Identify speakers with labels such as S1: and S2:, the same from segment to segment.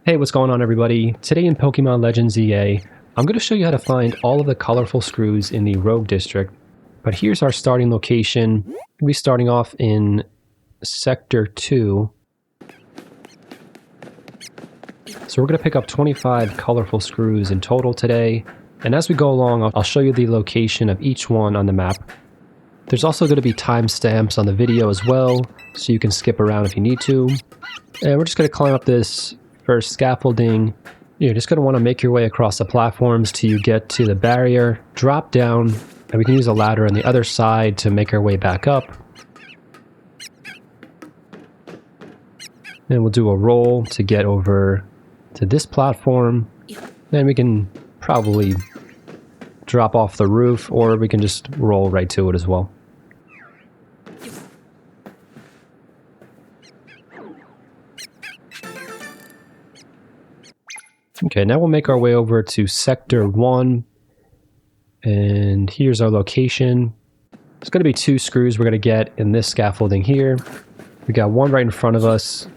S1: Hey, what's going on everybody? Today in Pokemon Legends EA, I'm going to show you how to find all of the colorful screws in the Rogue District. But here's our starting location. We'll be starting off in Sector 2. So we're going to pick up 25 colorful screws in total today. And as we go along, I'll show you the location of each one on the map. There's also going to be timestamps on the video as well, so you can skip around if you need to. And we're just going to climb up this first scaffolding. You're just going to want to make your way across the platforms till you get to the barrier, drop down, and we can use a ladder on the other side to make our way back up. And we'll do a roll to get over to this platform. Then we can probably drop off the roof, or we can just roll right to it as well. Okay, now we'll make our way over to Sector 1, and here's our location. There's going to be 2 screws we're going to get in this scaffolding here. We got one right in front of us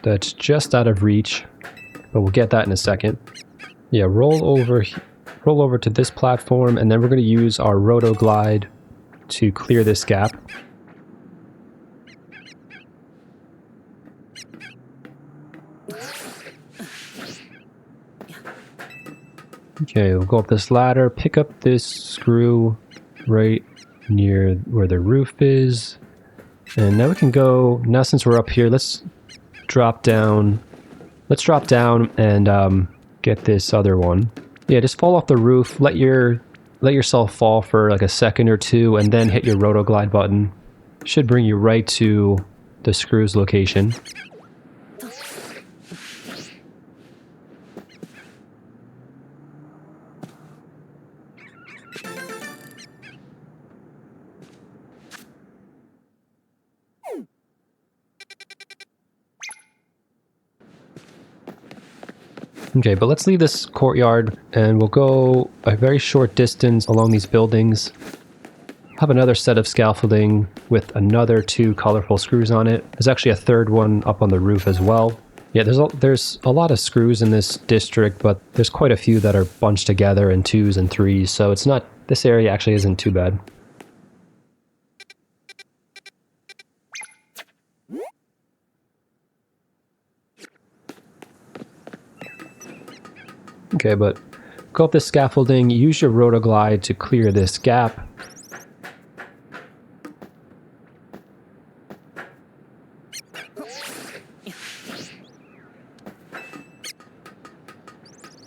S1: that's just out of reach, but we'll get that in a second. Yeah, roll over to this platform, and then we're going to use our Roto Glide to clear this gap. Okay, we'll go up this ladder, pick up this screw right near where the roof is. And now we can go, now since we're up here, let's drop down. Let's drop down and get this other one. Yeah, just fall off the roof, let yourself fall for like a second or two, and then hit your Roto Glide button. Should bring you right to the screw's location. Okay, but let's leave this courtyard and we'll go a very short distance along these buildings. Have another set of scaffolding with another 2 colorful screws on it. There's actually a third one up on the roof as well. Yeah, there's a lot of screws in this district, but there's quite a few that are bunched together in 2s and 3s, so it's not, this area actually isn't too bad. Okay, but go up this scaffolding, use your Roto Glide to clear this gap.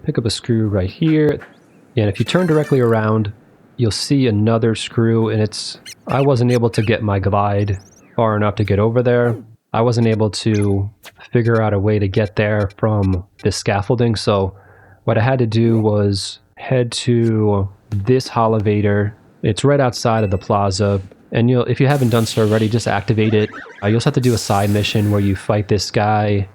S1: Pick up a screw right here, and if you turn directly around, you'll see another screw, and I wasn't able to get my glide far enough to get over there. I wasn't able to figure out a way to get there from this scaffolding, so what I had to do was head to this elevator. It's right outside of the plaza, and if you haven't done so already, just activate it. You also have to do a side mission where you fight this guy.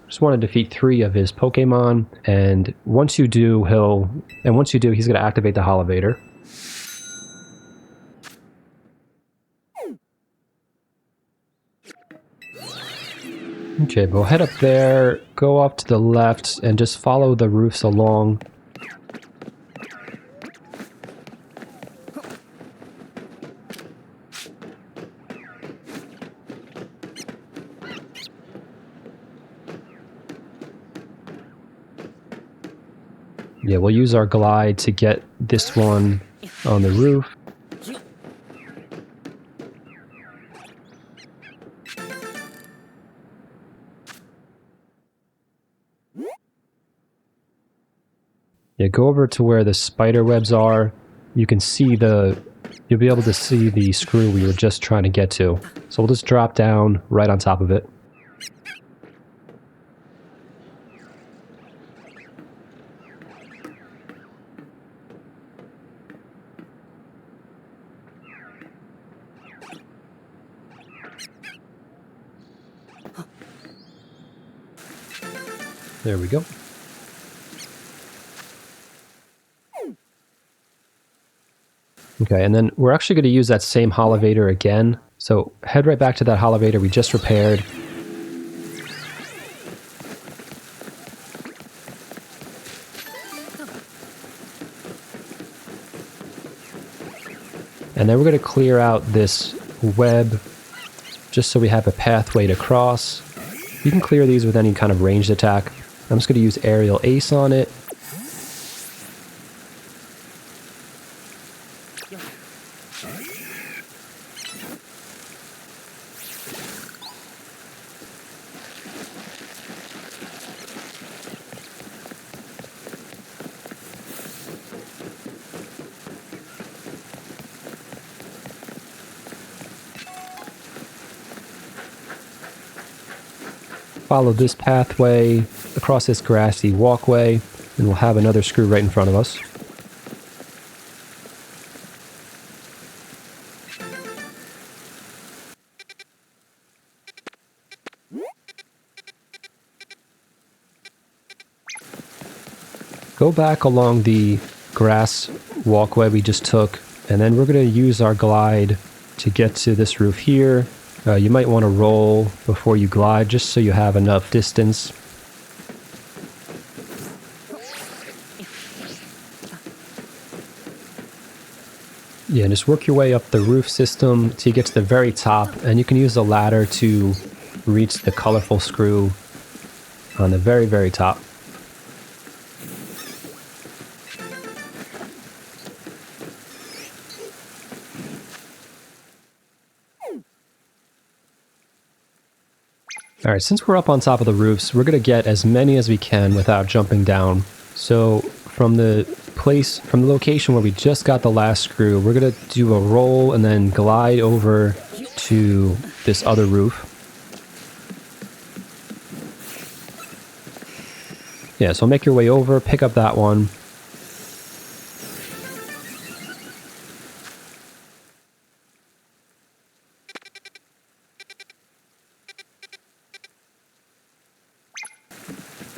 S1: Just want to defeat 3 of his Pokemon, and once you do, he's going to activate the elevator. Okay, we'll head up there, go off to the left, and just follow the roofs along. Yeah, we'll use our glide to get this one on the roof. Yeah, go over to where the spider webs are. You'll be able to see the screw we were just trying to get to. So we'll just drop down right on top of it. There we go. Okay, and then we're actually going to use that same elevator again. So head right back to that elevator we just repaired. And then we're going to clear out this web just so we have a pathway to cross. You can clear these with any kind of ranged attack. I'm just going to use Aerial Ace on it. Follow this pathway across this grassy walkway, and we'll have another screw right in front of us. Go back along the grass walkway we just took, and then we're going to use our glide to get to this roof here. You might want to roll before you glide, just so you have enough distance. Yeah, and just work your way up the roof system till you get to the very top, and you can use the ladder to reach the colorful screw on the very, very top. Alright, since we're up on top of the roofs, we're going to get as many as we can without jumping down. So from the location where we just got the last screw, we're going to do a roll and then glide over to this other roof. Yeah, so make your way over, pick up that one.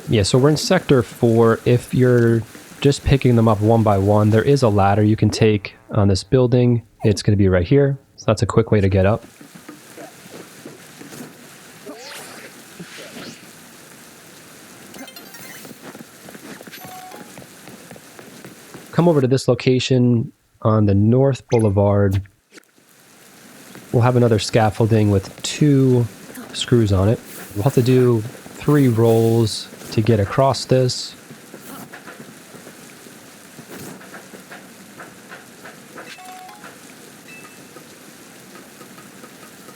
S1: Yeah, so we're in Sector 4. If you're just picking them up one by one, there is a ladder you can take on this building. It's going to be right here, so that's a quick way to get up. Come over to this location on the North Boulevard. We'll have another scaffolding with 2 screws on it. We'll have to do 3 rolls to get across this.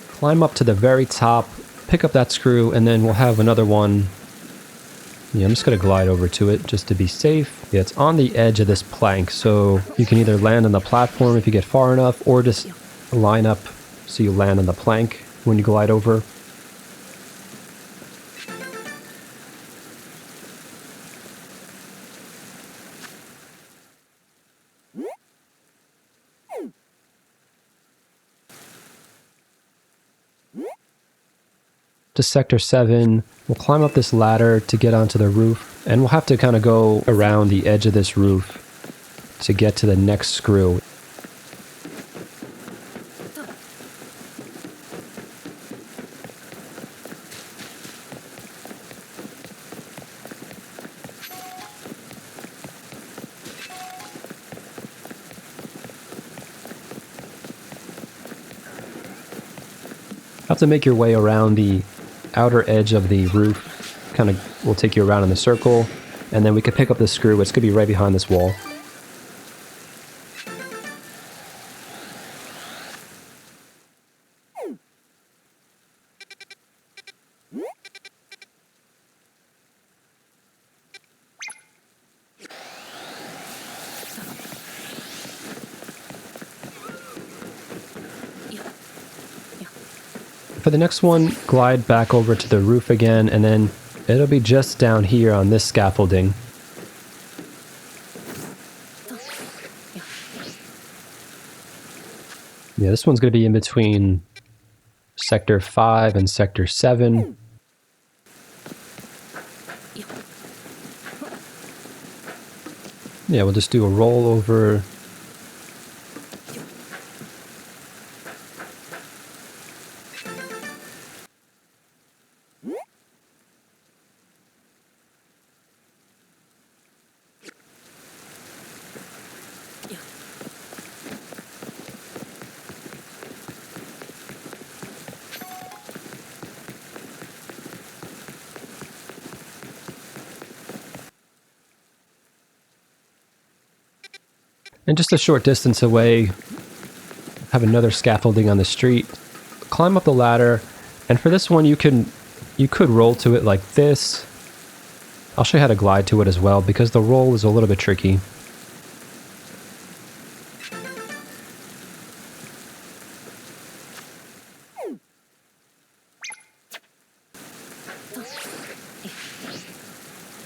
S1: Climb up to the very top, pick up that screw, and then we'll have another one. Yeah, I'm just going to glide over to it just to be safe. Yeah, it's on the edge of this plank, so you can either land on the platform if you get far enough, or just line up so you land on the plank when you glide over. To Sector 7, we'll climb up this ladder to get onto the roof, and we'll have to kind of go around the edge of this roof to get to the next screw. Have to make your way around the outer edge of the roof. Kind of will take you around in the circle, and then we can pick up the screw. It's going to be right behind this wall. For the next one, glide back over to the roof again, and then it'll be just down here on this scaffolding. Yeah, this one's going to be in between Sector 5 and Sector 7. Yeah, we'll just do a roll over. And just a short distance away, have another scaffolding on the street. Climb up the ladder, and for this one you could roll to it like this. I'll show you how to glide to it as well, because the roll is a little bit tricky.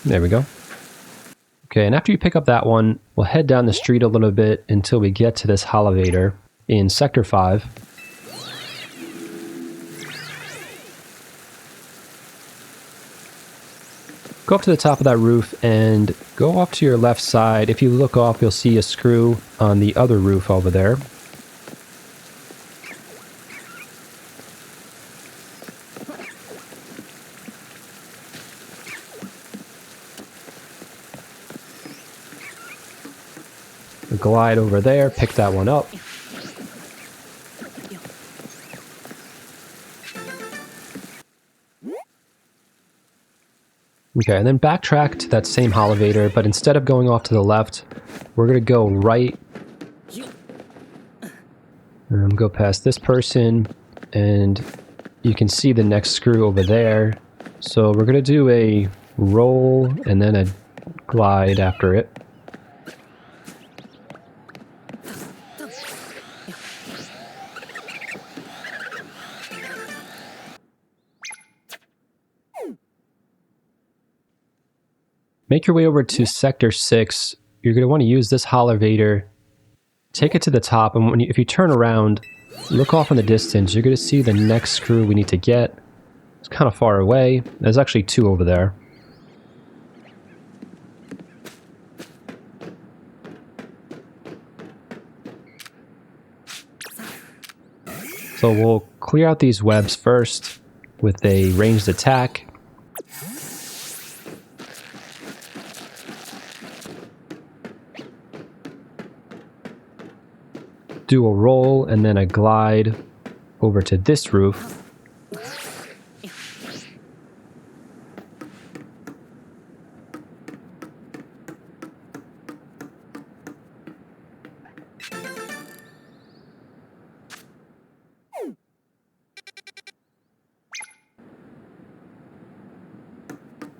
S1: There we go. Okay, and after you pick up that one, we'll head down the street a little bit until we get to this elevator in Sector 5. Go up to the top of that roof and go off to your left side. If you look off, you'll see a screw on the other roof over there. Glide over there, pick that one up. Okay, and then backtrack to that same elevator, but instead of going off to the left, we're going to go right. Go past this person, and you can see the next screw over there. So we're going to do a roll and then a glide after it. Make your way over to Sector 6. You're going to want to use this elevator. Take it to the top, and if you turn around, look off in the distance, you're going to see the next screw we need to get. It's kind of far away. There's actually two over there. So we'll clear out these webs first with a ranged attack. Do a roll and then a glide over to this roof.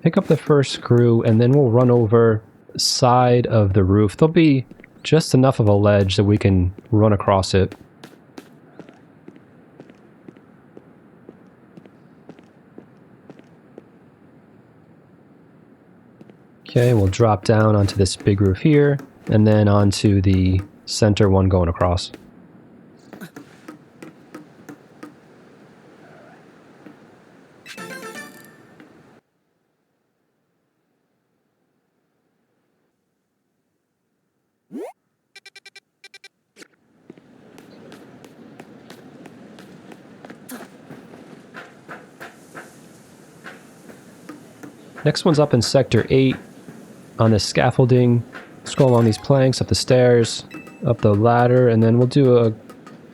S1: Pick up the first screw and then we'll run over the side of the roof. There'll be just enough of a ledge that we can run across it. Okay, we'll drop down onto this big roof here, and then onto the center one going across. Next one's up in Sector 8 on this scaffolding. Scroll along these planks, up the stairs, up the ladder, and then we'll do a...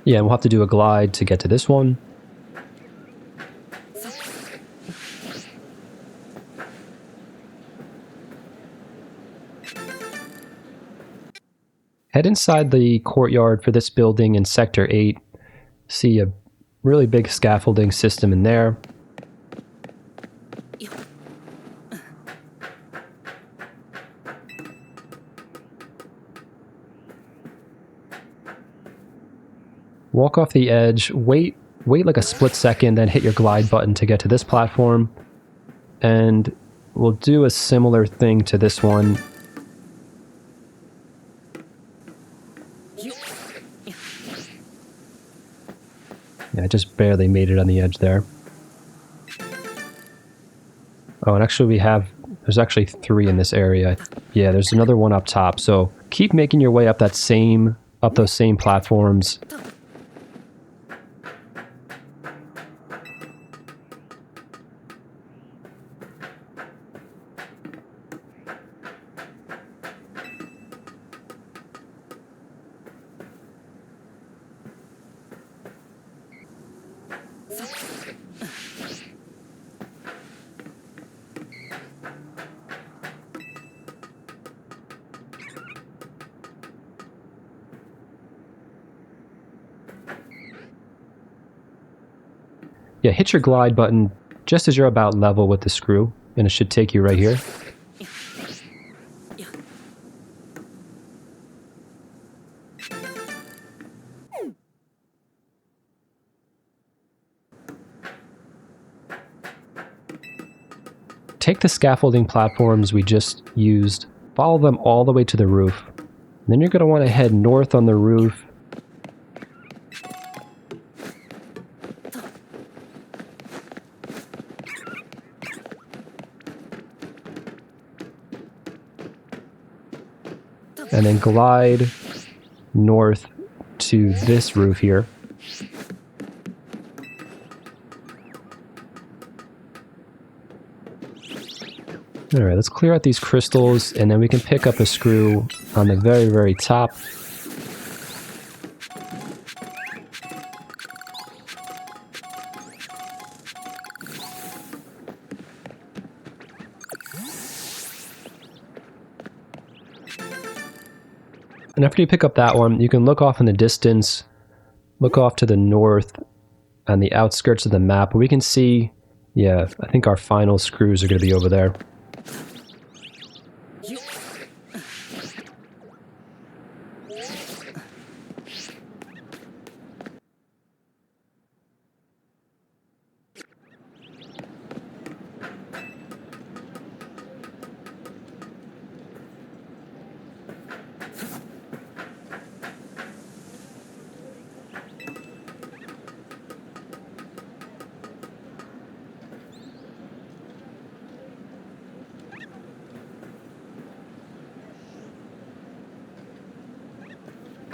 S1: yeah, we'll have to do a glide to get to this one. Head inside the courtyard for this building in Sector 8. See a really big scaffolding system in there. Walk off the edge, wait like a split second, then hit your glide button to get to this platform. And we'll do a similar thing to this one. Yeah, I just barely made it on the edge there. Oh, and actually there's actually 3 in this area. Yeah, there's another one up top. So keep making your way up those same platforms. Yeah, hit your glide button just as you're about level with the screw, and it should take you right here. Take the scaffolding platforms we just used, follow them all the way to the roof. Then you're going to want to head north on the roof. And then glide north to this roof here. Alright, let's clear out these crystals, and then we can pick up a screw on the very, very top. And after you pick up that one, you can look off in the distance, look off to the north on the outskirts of the map. We can see, yeah, I think our final screws are going to be over there.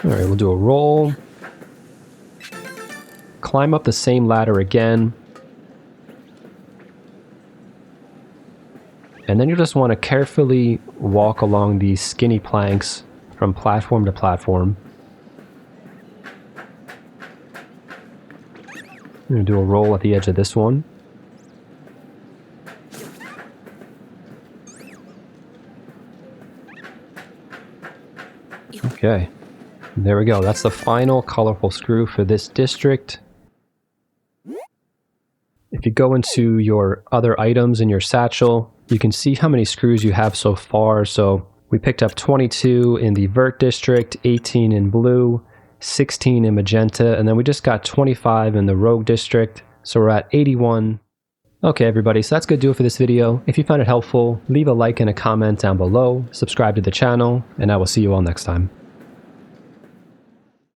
S1: Alright, we'll do a roll. Climb up the same ladder again. And then you just want to carefully walk along these skinny planks from platform to platform. I'm going to do a roll at the edge of this one. Okay. There we go. That's the final colorful screw for this district. If you go into your other items in your satchel, you can see how many screws you have so far. So we picked up 22 in the Vert district, 18 in blue, 16 in magenta, and then we just got 25 in the Rogue district. So we're at 81. Okay, everybody, so that's going to do it for this video. If you found it helpful, leave a like and a comment down below, subscribe to the channel, and I will see you all next time.